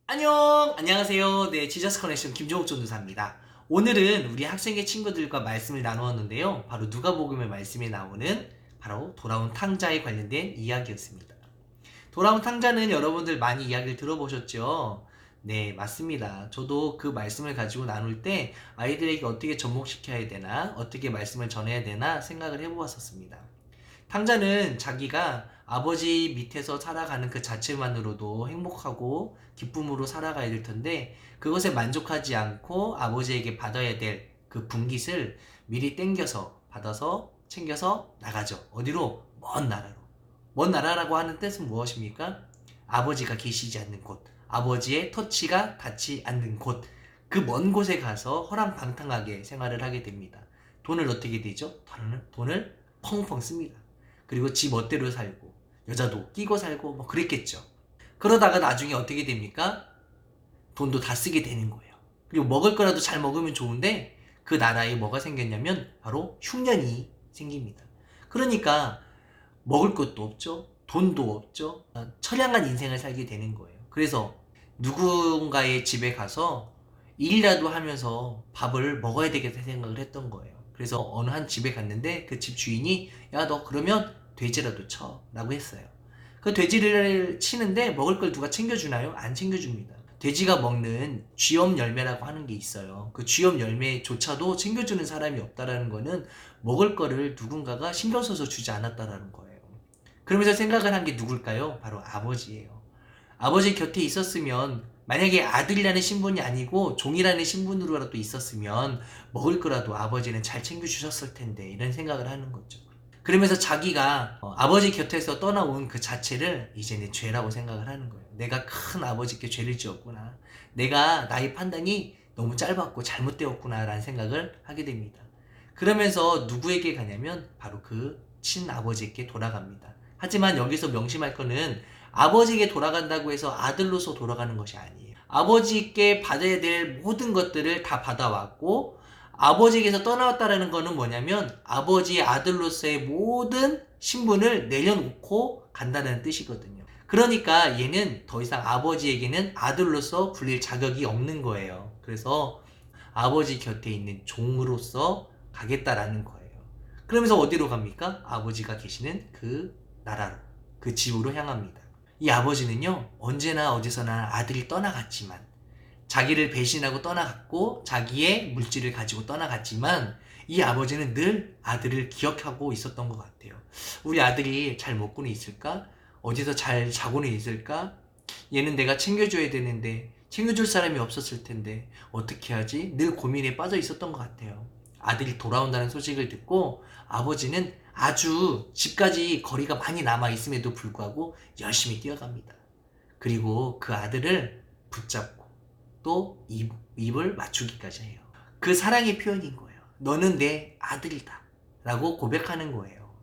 안녕하세요. 네, 지저스 커넥션 김종욱 전도사입니다. 오늘은 우리 학생의 친구들과 말씀을 나누었는데요. 바로 누가복음의 말씀에 나오는 바로 돌아온 탕자에 관련된 이야기였습니다. 돌아온 탕자는 여러분들 많이 이야기를 들어보셨죠? 네, 맞습니다. 저도 그 말씀을 가지고 나눌 때 아이들에게 어떻게 접목시켜야 되나, 어떻게 말씀을 전해야 되나 생각을 해보았었습니다. 탕자는 자기가 아버지 밑에서 살아가는 그 자체만으로도 행복하고 기쁨으로 살아가야 될 텐데 그것에 만족하지 않고 아버지에게 받아야 될 그 분깃을 미리 땡겨서 받아서 챙겨서 나가죠. 어디로? 먼 나라로. 먼 나라라고 하는 뜻은 무엇입니까? 아버지가 계시지 않는 곳, 아버지의 터치가 닿지 않는 곳, 그 먼 곳에 가서 허랑방탕하게 생활을 하게 됩니다. 돈을 어떻게 되죠? 돈을 펑펑 씁니다. 그리고 지 멋대로 살고 여자도 끼고 살고 뭐 그랬겠죠. 그러다가 나중에 어떻게 됩니까? 돈도 다 쓰게 되는 거예요. 그리고 먹을 거라도 잘 먹으면 좋은데 그 나라에 뭐가 생겼냐면 바로 흉년이 생깁니다. 그러니까 먹을 것도 없죠. 돈도 없죠. 처량한 인생을 살게 되는 거예요. 그래서 누군가의 집에 가서 일이라도 하면서 밥을 먹어야 되겠다 생각을 했던 거예요. 그래서 어느 한 집에 갔는데 그 집 주인이 야, 너 그러면 돼지라도 쳐 라고 했어요. 그 돼지를 치는데 먹을 걸 누가 챙겨주나요? 안 챙겨줍니다. 돼지가 먹는 쥐염 열매라고 하는 게 있어요. 그 쥐염 열매조차도 챙겨주는 사람이 없다라는 거는 먹을 거를 누군가가 신경 써서 주지 않았다라는 거예요. 그러면서 생각을 한 게 누굴까요? 바로 아버지예요. 아버지 곁에 있었으면 만약에 아들이라는 신분이 아니고 종이라는 신분으로라도 있었으면 먹을 거라도 아버지는 잘 챙겨주셨을 텐데 이런 생각을 하는 거죠. 그러면서 자기가 아버지 곁에서 떠나온 그 자체를 이제는 죄라고 생각을 하는 거예요. 내가 큰 아버지께 죄를 지었구나. 내가 나의 판단이 너무 짧았고 잘못되었구나 라는 생각을 하게 됩니다. 그러면서 누구에게 가냐면 바로 그 친아버지께 돌아갑니다. 하지만 여기서 명심할 거는 아버지에게 돌아간다고 해서 아들로서 돌아가는 것이 아니에요. 아버지께 받아야 될 모든 것들을 다 받아왔고 아버지에게서 떠나왔다라는 거는 뭐냐면 아버지의 아들로서의 모든 신분을 내려놓고 간다는 뜻이거든요. 그러니까 얘는 더 이상 아버지에게는 아들로서 불릴 자격이 없는 거예요. 그래서 아버지 곁에 있는 종으로서 가겠다라는 거예요. 그러면서 어디로 갑니까? 아버지가 계시는 그 나라로, 그 집으로 향합니다. 이 아버지는요, 언제나 어디서나 아들이 떠나갔지만 자기를 배신하고 떠나갔고 자기의 물질을 가지고 떠나갔지만 이 아버지는 늘 아들을 기억하고 있었던 것 같아요. 우리 아들이 잘 먹고는 있을까? 어디서 잘 자고는 있을까? 얘는 내가 챙겨줘야 되는데 챙겨줄 사람이 없었을 텐데 어떻게 하지? 늘 고민에 빠져 있었던 것 같아요. 아들이 돌아온다는 소식을 듣고 아버지는 아주 집까지 거리가 많이 남아 있음에도 불구하고 열심히 뛰어갑니다. 그리고 그 아들을 붙잡고 또 입을 맞추기까지 해요. 그 사랑의 표현인 거예요. 너는 내 아들이다 라고 고백하는 거예요.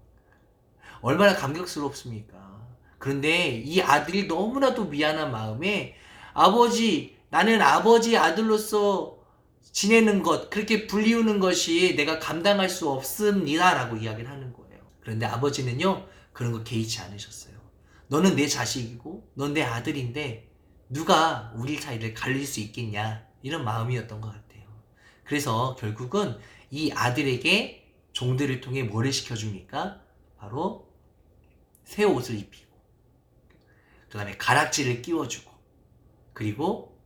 얼마나 감격스럽습니까? 그런데 이 아들이 너무나도 미안한 마음에 아버지, 나는 아버지 아들로서 지내는 것, 그렇게 불리우는 것이 내가 감당할 수 없습니다 라고 이야기를 하는 거예요. 그런데 아버지는요, 그런 거 개의치 않으셨어요. 너는 내 자식이고 넌 내 아들인데 누가 우리 사이를 갈릴 수 있겠냐, 이런 마음이었던 것 같아요. 그래서 결국은 이 아들에게 종들을 통해 뭐를 시켜줍니까? 바로 새 옷을 입히고 그 다음에 가락지를 끼워주고 그리고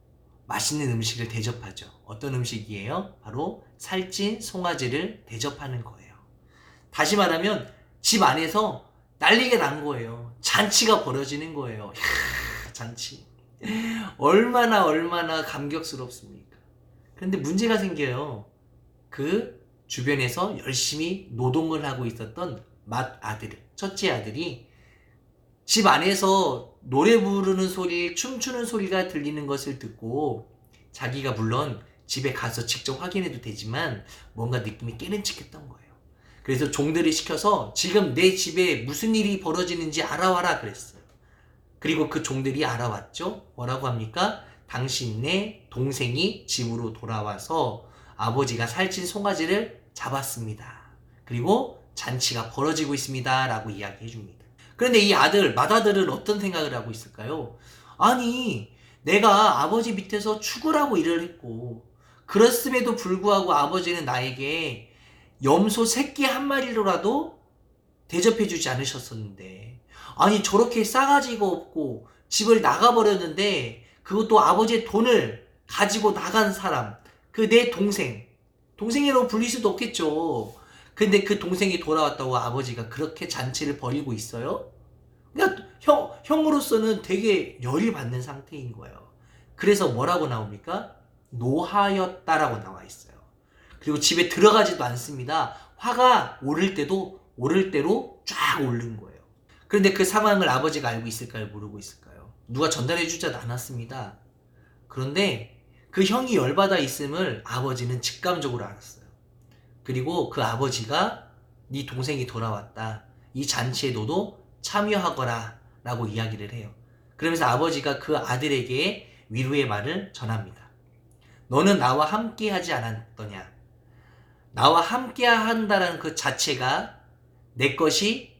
맛있는 음식을 대접하죠. 어떤 음식이에요? 바로 살찐 송아지를 대접하는 거예요. 다시 말하면 집 안에서 난리가 난 거예요. 잔치가 벌어지는 거예요. 이야, 잔치. 얼마나 감격스럽습니까? 그런데 문제가 생겨요. 그 주변에서 열심히 노동을 하고 있었던 첫째 아들이 집 안에서 노래 부르는 소리, 춤추는 소리가 들리는 것을 듣고 자기가 물론 집에 가서 직접 확인해도 되지만 뭔가 느낌이 깨름칙했던 거예요. 그래서 종들을 시켜서 지금 내 집에 무슨 일이 벌어지는지 알아와라 그랬어요. 그리고 그 종들이 알아왔죠. 뭐라고 합니까? 당신네 동생이 집으로 돌아와서 아버지가 살찐 송아지를 잡았습니다. 그리고 잔치가 벌어지고 있습니다 라고 이야기해 줍니다. 그런데 이 맏아들은 어떤 생각을 하고 있을까요? 아니, 내가 아버지 밑에서 죽으라고 일을 했고, 그랬음에도 불구하고 아버지는 나에게 염소 새끼 한 마리로라도 대접해주지 않으셨었는데, 아니 저렇게 싸가지가 없고 집을 나가버렸는데, 그것도 아버지의 돈을 가지고 나간 사람, 그 내 동생이라고 불릴 수도 없겠죠. 근데 그 동생이 돌아왔다고 아버지가 그렇게 잔치를 벌이고 있어요? 그러니까 형으로서는 되게 열이 받는 상태인 거예요. 그래서 뭐라고 나옵니까? 노하였다라고 나와 있어요. 그리고 집에 들어가지도 않습니다. 화가 오를 대로 쫙 오른 거예요. 그런데 그 상황을 아버지가 알고 있을까요? 모르고 있을까요? 누가 전달해 주지 않았습니다. 그런데 그 형이 열받아 있음을 아버지는 직감적으로 알았어요. 그리고 그 아버지가 네 동생이 돌아왔다. 이 잔치에 너도 참여하거라 라고 이야기를 해요. 그러면서 아버지가 그 아들에게 위로의 말을 전합니다. 너는 나와 함께 하지 않았더냐? 나와 함께 한다는 그 자체가 내 것이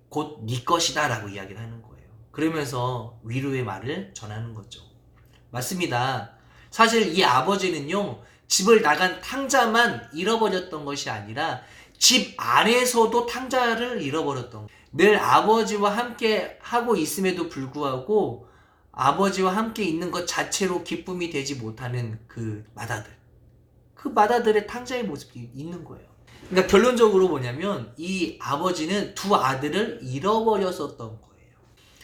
곧 네 것이다 라고 이야기를 하는 거예요. 그러면서 위로의 말을 전하는 거죠. 맞습니다. 사실 이 아버지는요, 집을 나간 탕자만 잃어버렸던 것이 아니라 집 안에서도 탕자를 잃어버렸던 거예요. 늘 아버지와 함께 하고 있음에도 불구하고 아버지와 함께 있는 것 자체로 기쁨이 되지 못하는 그 마다들의 탕자의 모습이 있는 거예요. 그러니까 결론적으로 뭐냐면 이 아버지는 두 아들을 잃어버렸었던 거예요.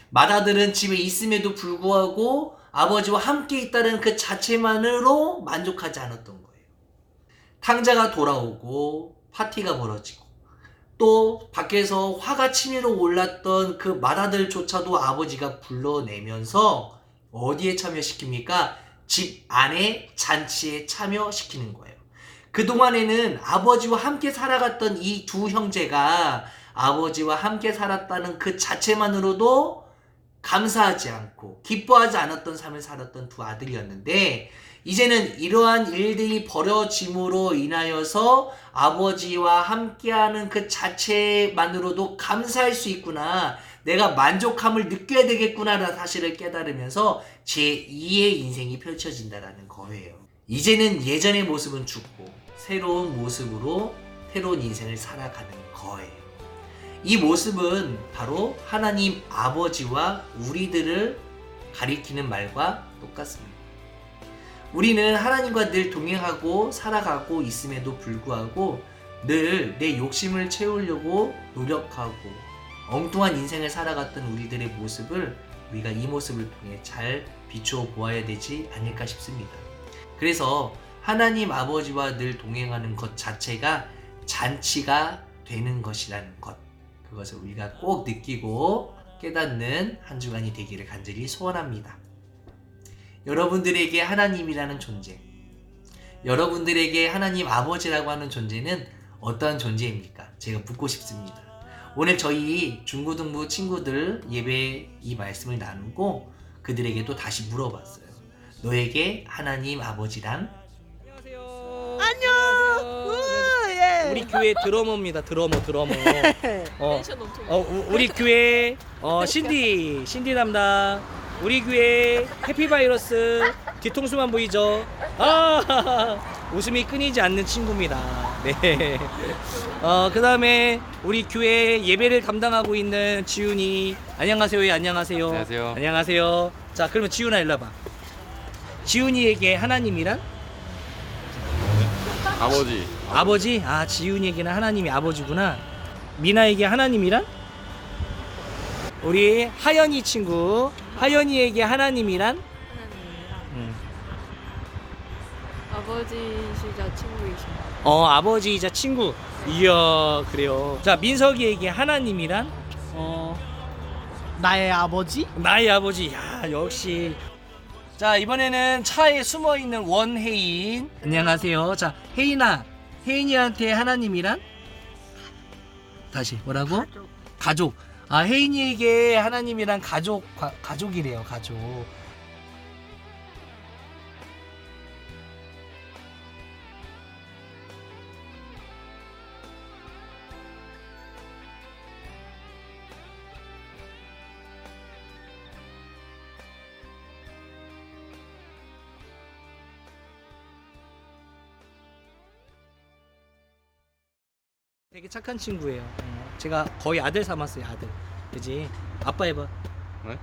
마다들은 집에 있음에도 불구하고 아버지와 함께 있다는 그 자체만으로 만족하지 않았던 거예요. 탕자가 돌아오고 파티가 벌어지고 또 밖에서 화가 치밀어 올랐던 그 마다들조차도 아버지가 불러내면서 어디에 참여시킵니까? 집 안에 잔치에 참여시키는 거예요. 그동안에는 아버지와 함께 살아갔던 이 두 형제가 아버지와 함께 살았다는 그 자체만으로도 감사하지 않고 기뻐하지 않았던 삶을 살았던 두 아들이었는데, 이제는 이러한 일들이 벌어짐으로 인하여서 아버지와 함께하는 그 자체만으로도 감사할 수 있구나, 내가 만족함을 느껴야 되겠구나라는 사실을 깨달으면서 제2의 인생이 펼쳐진다라는 거예요. 이제는 예전의 모습은 죽고 새로운 모습으로 새로운 인생을 살아가는 거예요. 이 모습은 바로 하나님 아버지와 우리들을 가리키는 말과 똑같습니다. 우리는 하나님과 늘 동행하고 살아가고 있음에도 불구하고 늘 내 욕심을 채우려고 노력하고 엉뚱한 인생을 살아갔던 우리들의 모습을 우리가 이 모습을 통해 잘 비추어 보아야 되지 않을까 싶습니다. 그래서 하나님 아버지와 늘 동행하는 것 자체가 잔치가 되는 것이라는 것, 그것을 우리가 꼭 느끼고 깨닫는 한 주간이 되기를 간절히 소원합니다. 여러분들에게 하나님이라는 존재, 여러분들에게 하나님 아버지라고 하는 존재는 어떠한 존재입니까? 제가 묻고 싶습니다. 오늘 저희 중고등부 친구들 예배 이 말씀을 나누고 그들에게도 다시 물어봤어요. 너에게 하나님 아버지란? 안녕하세요. 안녕. 예. 우리 교회 드러머입니다. 드러머. 텐션 엄청. 우리 교회 신디 담당. 우리 교회 해피바이러스 뒤통수만 보이죠? 웃음이 끊이지 않는 친구입니다. 네. 그 다음에 우리 교회 예배를 담당하고 있는 지훈이. 안녕하세요. 안녕하세요. 안녕하세요. 안녕하세요. 자, 그러면 지훈아 일로 와봐. 지훈이에게 하나님이란? 아버지. 아버지? 아, 지훈이에게는 하나님이 아버지구나. 미나에게 하나님이란? 우리 하연이 친구. 하연이에게 하나님이란? 하나님이랑 아버지시자 친구이신가? 아버지이자 친구. 이야, 그래요. 자, 민석이에게 하나님이란? 나의 아버지? 나의 아버지. 야, 역시. 자, 이번에는 차에 숨어 있는 원혜인. 안녕하세요. 자, 혜인아. 혜인이한테 하나님이란? 다시 뭐라고? 가족. 아, 혜인이에게 하나님이란 가족이래요. 가족. 되게 착한 친구예요. 제가 거의 아들 삼았어요, 아들. 그지? 아빠 해봐. 네?